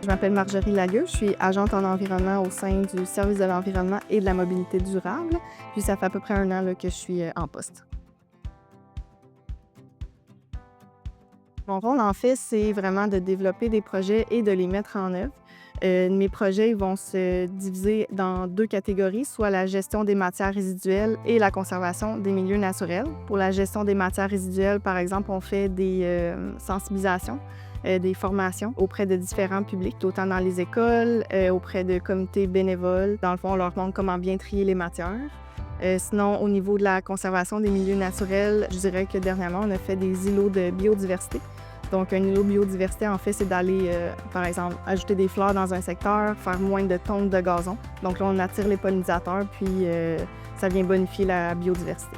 m'appelle Marjorie Lalieu, je suis agente en environnement au sein du service de l'environnement et de la mobilité durable. Puis ça fait à peu près 1 an là, que je suis en poste. Mon rôle, en fait, c'est vraiment de développer des projets et de les mettre en œuvre. Mes projets ils vont se diviser dans 2 catégories, soit la gestion des matières résiduelles et la conservation des milieux naturels. Pour la gestion des matières résiduelles, par exemple, on fait des sensibilisations, des formations auprès de différents publics, autant dans les écoles, auprès de comités bénévoles. Dans le fond, on leur montre comment bien trier les matières. Sinon, au niveau de la conservation des milieux naturels, je dirais que dernièrement, on a fait des îlots de biodiversité. Donc, un îlot biodiversité, en fait, c'est d'aller, par exemple, ajouter des fleurs dans un secteur, faire moins de tonnes de gazon. Donc là, on attire les pollinisateurs, puis ça vient bonifier la biodiversité.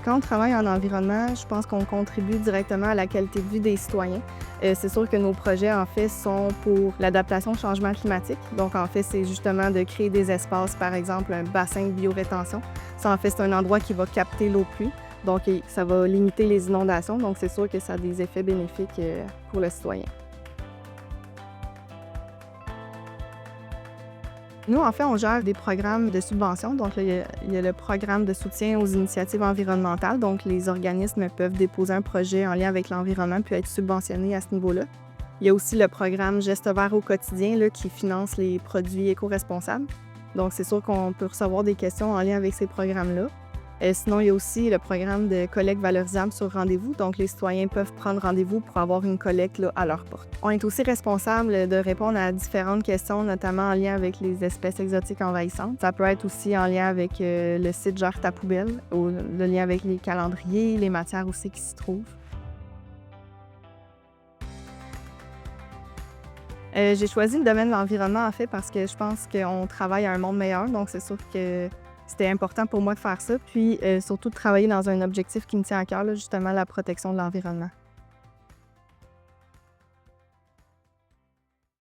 Quand on travaille en environnement, je pense qu'on contribue directement à la qualité de vie des citoyens. C'est sûr que nos projets, en fait, sont pour l'adaptation au changement climatique. Donc, en fait, c'est justement de créer des espaces, par exemple, un bassin de biorétention. Ça, en fait, c'est un endroit qui va capter l'eau de pluie. Donc, ça va limiter les inondations. Donc, c'est sûr que ça a des effets bénéfiques pour le citoyen. Nous, en fait, on gère des programmes de subvention. Donc, là, il y a le programme de soutien aux initiatives environnementales. Donc, les organismes peuvent déposer un projet en lien avec l'environnement puis être subventionnés à ce niveau-là. Il y a aussi le programme Gestes verts au quotidien là, qui finance les produits éco-responsables. Donc, c'est sûr qu'on peut recevoir des questions en lien avec ces programmes-là. Sinon, il y a aussi le programme de collecte valorisable sur rendez-vous. Donc, les citoyens peuvent prendre rendez-vous pour avoir une collecte là, à leur porte. On est aussi responsable de répondre à différentes questions, notamment en lien avec les espèces exotiques envahissantes. Ça peut être aussi en lien avec le site Gère ta poubelle, ou le lien avec les calendriers, les matières aussi qui s'y trouvent. J'ai choisi le domaine de l'environnement, en fait, parce que je pense qu'on travaille à un monde meilleur. Donc, c'est sûr que c'était important pour moi de faire ça. Puis, surtout de travailler dans un objectif qui me tient à cœur, là, justement, la protection de l'environnement.